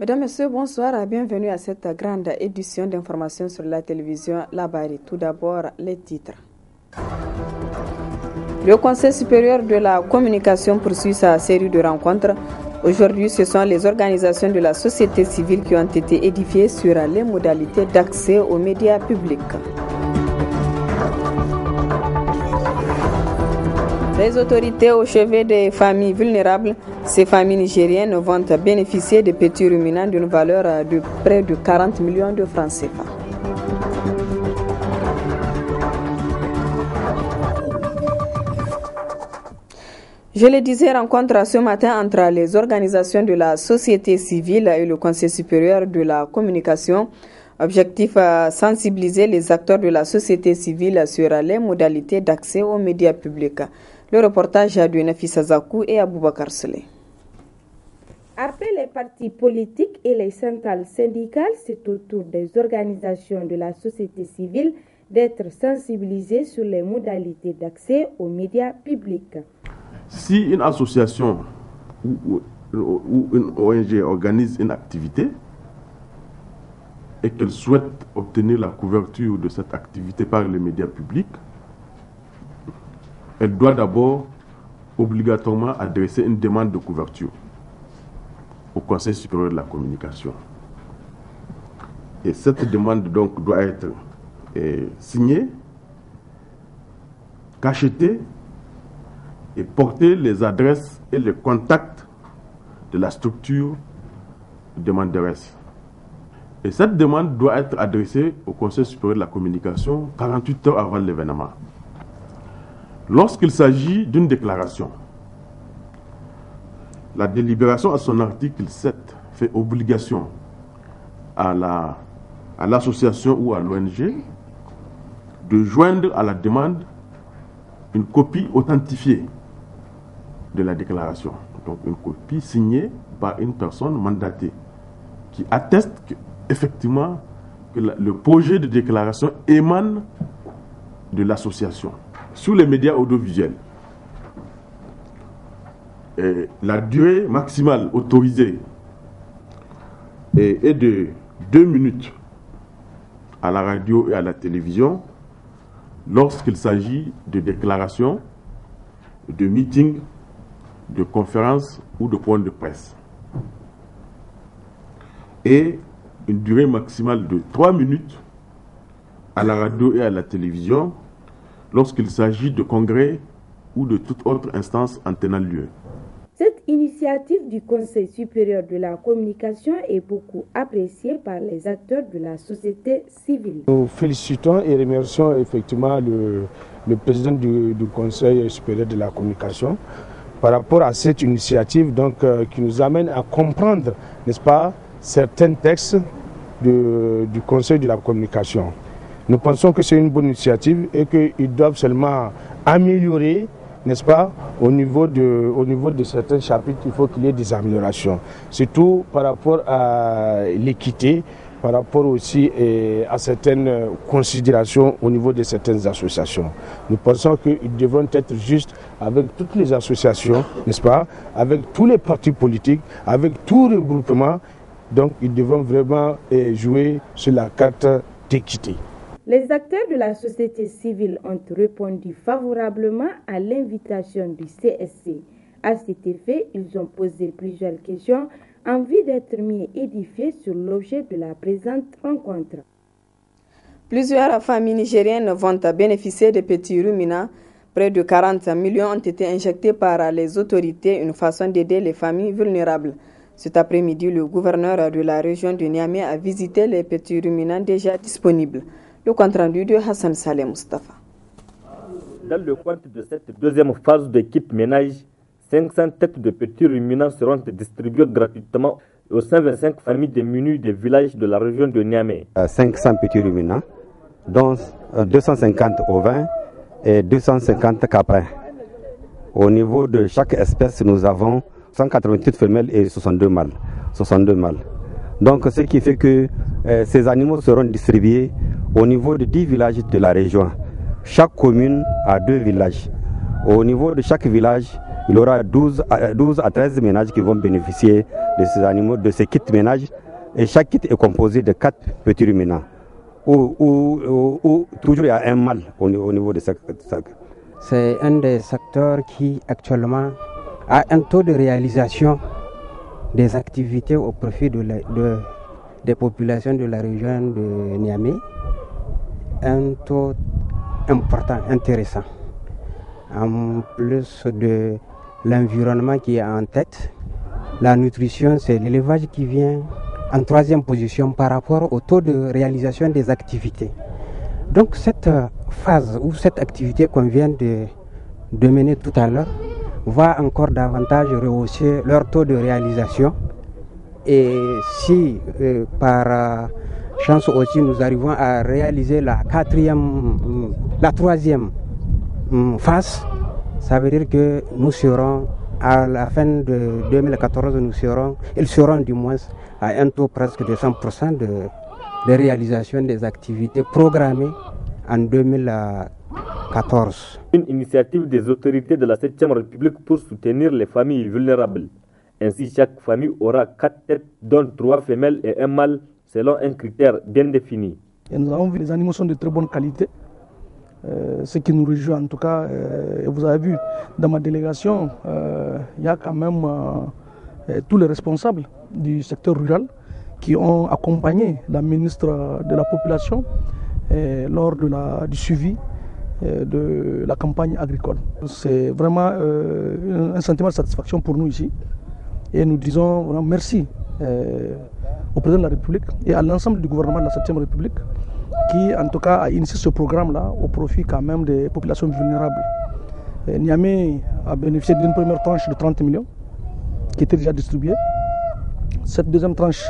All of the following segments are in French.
Mesdames, Messieurs, bonsoir. Bienvenue à cette grande édition d'information sur la télévision Labari. Tout d'abord, les titres. Le Conseil supérieur de la communication poursuit sa série de rencontres. Aujourd'hui, ce sont les organisations de la société civile qui ont été édifiées sur les modalités d'accès aux médias publics. Les autorités au chevet des familles vulnérables, ces familles nigériennes vont bénéficier de petits ruminants d'une valeur de près de 40 millions de francs CFA. Je le disais, rencontre ce matin entre les organisations de la société civile et le Conseil supérieur de la communication. Objectif sensibiliser les acteurs de la société civile sur les modalités d'accès aux médias publics. Le reportage de Nafisa Zakou et Aboubakar Saleh. Après les partis politiques et les centrales syndicales, c'est au tour des organisations de la société civile d'être sensibilisées sur les modalités d'accès aux médias publics. Si une association ou une ONG organise une activité et qu'elle souhaite obtenir la couverture de cette activité par les médias publics, elle doit d'abord obligatoirement adresser une demande de couverture au Conseil supérieur de la communication. Et cette demande donc doit être signée, cachetée et porter les adresses et les contacts de la structure demanderesse. Et cette demande doit être adressée au Conseil supérieur de la communication 48 heures avant l'événement. Lorsqu'il s'agit d'une déclaration, la délibération à son article 7 fait obligation à l'association ou à l'ONG de joindre à la demande une copie authentifiée de la déclaration. Donc une copie signée par une personne mandatée qui atteste effectivement que le projet de déclaration émane de l'association. Sur les médias audiovisuels, la durée maximale autorisée est de 2 minutes à la radio et à la télévision lorsqu'il s'agit de déclarations, de meetings, de conférences ou de points de presse. Et une durée maximale de 3 minutes à la radio et à la télévision lorsqu'il s'agit de congrès ou de toute autre instance en tenant lieu. Cette initiative du Conseil supérieur de la communication est beaucoup appréciée par les acteurs de la société civile. Nous félicitons et remercions effectivement le président du Conseil supérieur de la communication par rapport à cette initiative qui nous amène à comprendre, n'est-ce pas, certains textes du Conseil de la communication. Nous pensons que c'est une bonne initiative et qu'ils doivent seulement améliorer, n'est-ce pas, au niveau de certains chapitres, il faut qu'il y ait des améliorations. Surtout par rapport à l'équité, par rapport aussi à certaines considérations au niveau de certaines associations. Nous pensons qu'ils devront être justes avec toutes les associations, n'est-ce pas, avec tous les partis politiques, avec tout regroupement. Donc ils devront vraiment jouer sur la carte d'équité. Les acteurs de la société civile ont répondu favorablement à l'invitation du CSC. À cet effet, ils ont posé plusieurs questions en vue d'être mieux édifiés sur l'objet de la présente rencontre. Plusieurs familles nigériennes vont bénéficier de petits ruminants. Près de 40 millions ont été injectés par les autorités, une façon d'aider les familles vulnérables. Cet après-midi, le gouverneur de la région de Niamey a visité les petits ruminants déjà disponibles. Le compte-rendu de Hassan Saleh Mustafa. Dans le compte de cette deuxième phase de kit ménage, 500 têtes de petits ruminants seront distribuées gratuitement aux 125 familles démunies des villages de la région de Niamey. 500 petits ruminants, dont 250 ovins et 250 caprins. Au niveau de chaque espèce, nous avons 188 femelles et 62 mâles. Donc ce qui fait que ces animaux seront distribués au niveau de 10 villages de la région. Chaque commune a 2 villages. Au niveau de chaque village, il y aura 12 à 13 ménages qui vont bénéficier de ces animaux, de ces kits ménages. Et chaque kit est composé de 4 petits ruminants, où toujours il y a un mâle au niveau de chaque. C'est un des secteurs qui actuellement a un taux de réalisation des activités au profit des populations de la région de Niamey, un taux important, intéressant. En plus de l'environnement qui est en tête, la nutrition, c'est l'élevage qui vient en 3e position par rapport au taux de réalisation des activités. Donc cette phase ou cette activité qu'on vient de mener tout à l'heure va encore davantage rehausser leur taux de réalisation. Et si par chance aussi nous arrivons à réaliser la 3e phase, ça veut dire que nous serons à la fin de 2014, ils seront du moins à un taux presque de 100% de réalisation des activités programmées en 2014. Une initiative des autorités de la 7e République pour soutenir les familles vulnérables. Ainsi, chaque famille aura 4 têtes, dont 3 femelles et un mâle, selon un critère bien défini. Et nous avons vu que les animaux sont de très bonne qualité. Ce qui nous réjouit en tout cas, et vous avez vu dans ma délégation, il y a quand même tous les responsables du secteur rural qui ont accompagné la ministre de la Population lors du suivi de la campagne agricole. C'est vraiment un sentiment de satisfaction pour nous ici et nous disons vraiment merci au président de la République et à l'ensemble du gouvernement de la 7e République qui en tout cas a initié ce programme-là au profit quand même des populations vulnérables. Niamey a bénéficié d'une première tranche de 30 millions qui était déjà distribuée. Cette deuxième tranche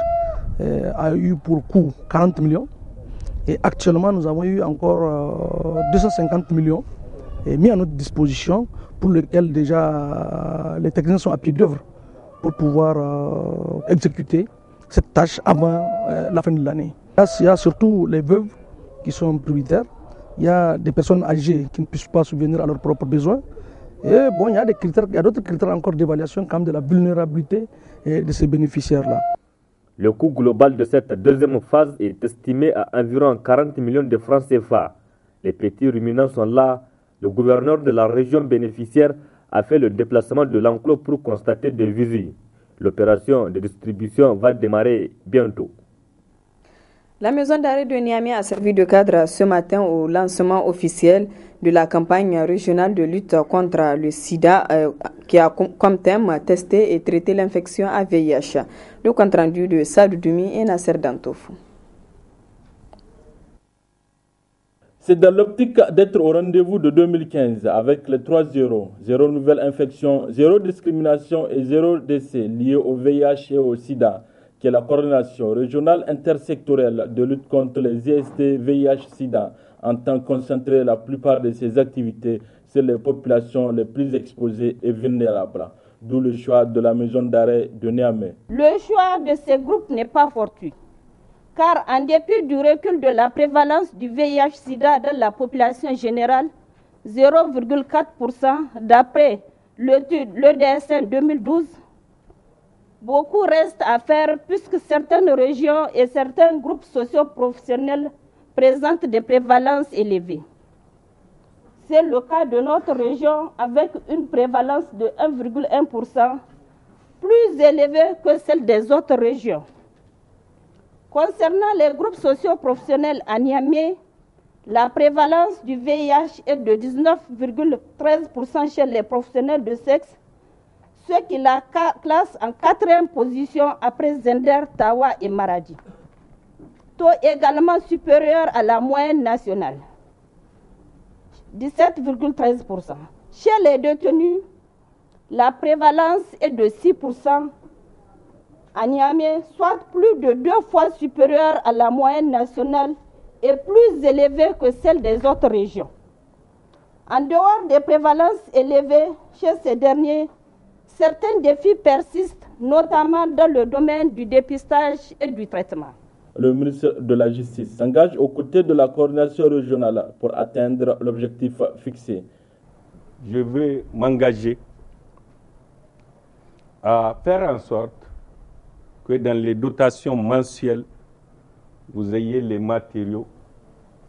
a eu pour coût 40 millions. Et actuellement, nous avons eu encore 250 millions mis à notre disposition pour lesquels déjà les techniciens sont à pied d'œuvre pour pouvoir exécuter cette tâche avant la fin de l'année. Il y a surtout les veuves qui sont prioritaires. Il y a des personnes âgées qui ne puissent pas subvenir à leurs propres besoins. Et bon, il y a d'autres critères encore d'évaluation comme de la vulnérabilité de ces bénéficiaires-là. Le coût global de cette deuxième phase est estimé à environ 40 millions de francs CFA. Les petits ruminants sont là. Le gouverneur de la région bénéficiaire a fait le déplacement de l'enclos pour constater des visites. L'opération de distribution va démarrer bientôt. La maison d'arrêt de Niamey a servi de cadre ce matin au lancement officiel de la campagne régionale de lutte contre le sida qui a comme thème tester et traiter l'infection à VIH. Le compte rendu de Sadou Doumi et Nasser Dantoufou. C'est dans l'optique d'être au rendez-vous de 2015 avec les 3 0, 0 nouvelle infection, 0 discrimination et 0 décès liés au VIH et au sida, qui est la coordination régionale intersectorielle de lutte contre les IST VIH-Sida, entend concentrer la plupart de ses activités sur les populations les plus exposées et vulnérables. D'où le choix de la maison d'arrêt de Niamey. Le choix de ces groupes n'est pas fortuit, car en dépit du recul de la prévalence du VIH-Sida dans la population générale, 0,4% d'après l'étude l'EDSN 2012, beaucoup reste à faire puisque certaines régions et certains groupes socio-professionnels présentent des prévalences élevées. C'est le cas de notre région avec une prévalence de 1,1%, plus élevée que celle des autres régions. Concernant les groupes socio-professionnels à Niamey, la prévalence du VIH est de 19,13% chez les professionnels de sexe, ce qui la classe en 4e position après Zender, Tawa et Maradi. Taux également supérieur à la moyenne nationale, 17,13%. Chez les détenus, la prévalence est de 6% à Niamey, soit plus de 2 fois supérieure à la moyenne nationale et plus élevée que celle des autres régions. En dehors des prévalences élevées chez ces derniers, certains défis persistent, notamment dans le domaine du dépistage et du traitement. Le ministre de la Justice s'engage aux côtés de la coordination régionale pour atteindre l'objectif fixé. Je veux m'engager à faire en sorte que dans les dotations mensuelles, vous ayez les matériaux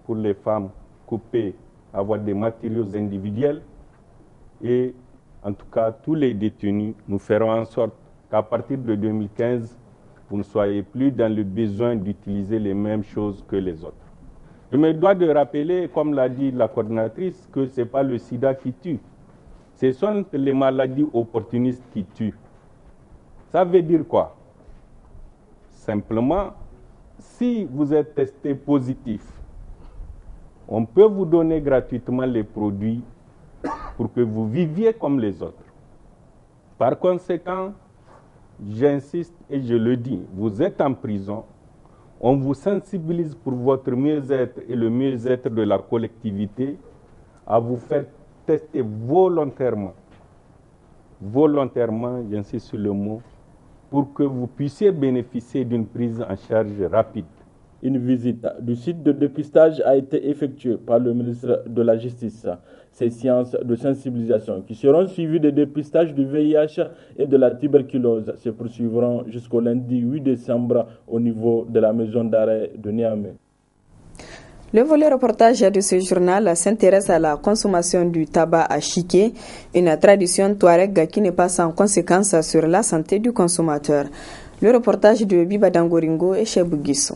pour les femmes coupées, avoir des matériaux individuels. Et en tout cas, tous les détenus, nous ferons en sorte qu'à partir de 2015, vous ne soyez plus dans le besoin d'utiliser les mêmes choses que les autres. Je me dois de rappeler, comme l'a dit la coordinatrice, que ce n'est pas le sida qui tue. Ce sont les maladies opportunistes qui tuent. Ça veut dire quoi? Simplement, si vous êtes testé positif, on peut vous donner gratuitement les produits pour que vous viviez comme les autres. Par conséquent, j'insiste et je le dis, vous êtes en prison, on vous sensibilise pour votre mieux-être et le mieux-être de la collectivité à vous faire tester volontairement, j'insiste sur le mot, pour que vous puissiez bénéficier d'une prise en charge rapide. Une visite du site de dépistage a été effectuée par le ministre de la Justice. Ces séances de sensibilisation qui seront suivies des dépistages du VIH et de la tuberculose se poursuivront jusqu'au lundi 8 décembre au niveau de la maison d'arrêt de Niamey. Le volet reportage de ce journal s'intéresse à la consommation du tabac à chiquer, une tradition touareg qui n'est pas sans conséquence sur la santé du consommateur. Le reportage de Biba Dangoringo et Chebou Guissou.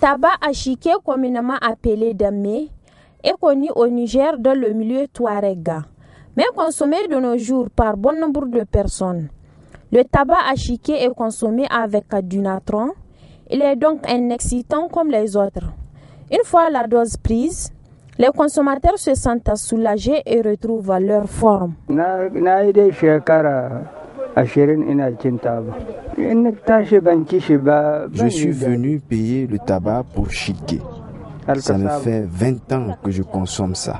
Tabac à chiquer, communément appelé damé, est connu au Niger dans le milieu touareg, mais consommé de nos jours par bon nombre de personnes. Le tabac à chiquer est consommé avec du natron. Il est donc un excitant comme les autres. Une fois la dose prise, les consommateurs se sentent soulagés et retrouvent leur forme. Je suis venu payer le tabac pour chiquer. Ça me fait 20 ans que je consomme ça.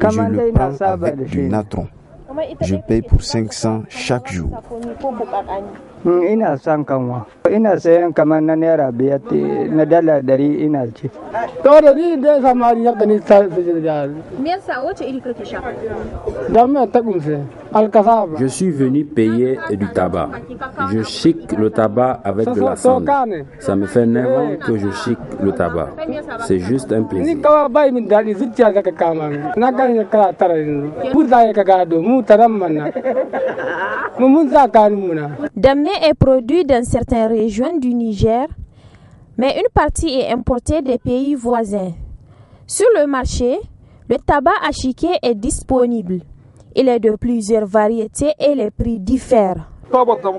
Et je le prends avec du natron. Je paye pour 500 chaque jour. ina sayan kamar na naira biyar na dala 100 ina ci. To da ni da samari ya gani ta da. Me yasa wace iri kake sha? Da me ta kumse alkasaba. Je suis venu payer du tabac. Je chic le tabac avec de la cendre. Ça me fait 9 ans que je chic le tabac. C'est juste un plaisir. Ni kawa bai min dadi zuciya zaka kama. Na gani kala tara yanzu. Burda ya kaga do mu taran manna. Mun za ka muna. Damé est produit dans certaines régions du Niger, mais une partie est importée des pays voisins. Sur le marché, le tabac à chiquer est disponible. Il est de plusieurs variétés et les prix diffèrent.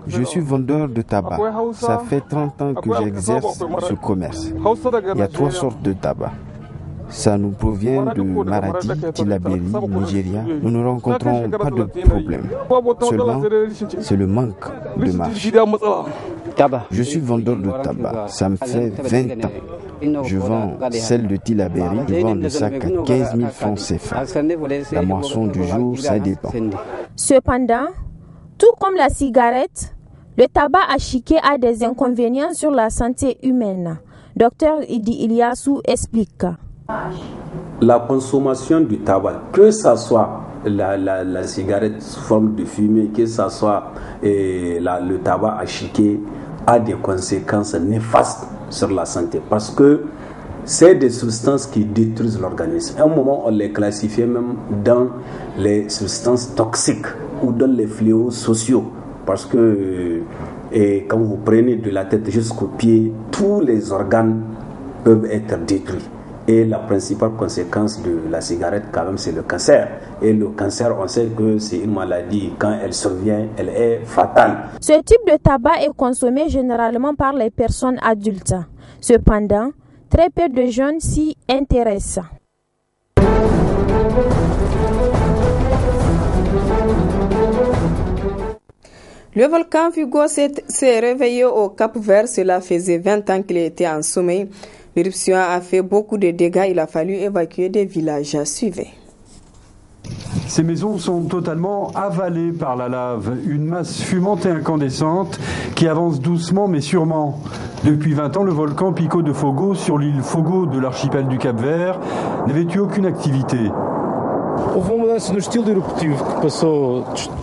Je suis vendeur de tabac. Ça fait 30 ans que j'exerce ce commerce. Il y a 3 sortes de tabac. Ça nous provient de Maradi, Tillabéri, Nigeria. Nous ne rencontrons pas de problème. Seulement, c'est le manque de marché. Je suis vendeur de tabac. Ça me fait 20 ans. Je vends celle de Tillabéri. Je vends le sac à 15 000 francs CFA. La moisson du jour, ça dépend. Cependant, tout comme la cigarette, le tabac à chiquer a des inconvénients sur la santé humaine. Dr Idi Iliassou explique. La consommation du tabac, que ce soit la cigarette sous forme de fumée, que ce soit le tabac à chiquer, a des conséquences néfastes sur la santé parce que c'est des substances qui détruisent l'organisme. À un moment, on les classifiait même dans les substances toxiques ou dans les fléaux sociaux parce que quand vous prenez de la tête jusqu'aux pieds, tous les organes peuvent être détruits. Et la principale conséquence de la cigarette, quand même, c'est le cancer. Et le cancer, on sait que c'est une maladie. Quand elle survient, elle est fatale. Ce type de tabac est consommé généralement par les personnes adultes. Cependant, très peu de jeunes s'y intéressent. Le volcan Fugo s'est réveillé au Cap-Vert. Cela faisait 20 ans qu'il était en sommeil. L'éruption a fait beaucoup de dégâts. Il a fallu évacuer des villages. Suivez. Ces maisons sont totalement avalées par la lave, une masse fumante et incandescente qui avance doucement mais sûrement. Depuis 20 ans, le volcan Pico de Fogo, sur l'île Fogo de l'archipel du Cap-Vert, n'avait eu aucune activité.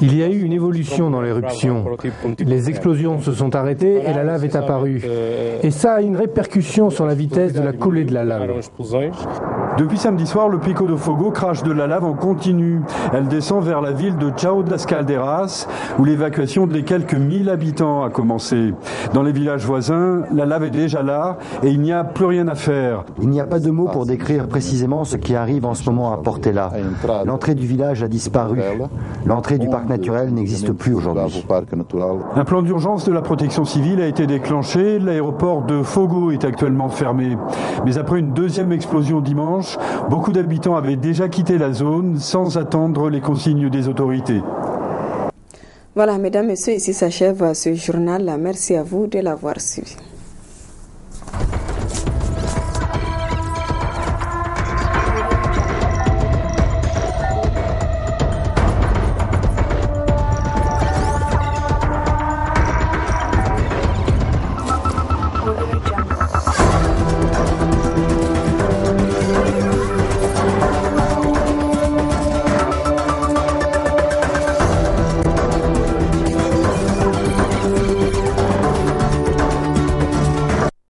Il y a eu une évolution dans l'éruption. Les explosions se sont arrêtées et la lave est apparue. Et ça a une répercussion sur la vitesse de la coulée de la lave. Depuis samedi soir, le Pico de Fogo crache de la lave en continu. Elle descend vers la ville de Chao das Caldeiras, où l'évacuation des quelques 1000 habitants a commencé. Dans les villages voisins, la lave est déjà là et il n'y a plus rien à faire. Il n'y a pas de mots pour décrire précisément ce qui arrive en ce moment à Portela. L'entrée du village a disparu. L'entrée du parc naturel n'existe plus aujourd'hui. Un plan d'urgence de la protection civile a été déclenché. L'aéroport de Fogo est actuellement fermé. Mais après une deuxième explosion dimanche, beaucoup d'habitants avaient déjà quitté la zone sans attendre les consignes des autorités. Voilà, mesdames, messieurs, ici s'achève ce journal. Merci à vous de l'avoir suivi.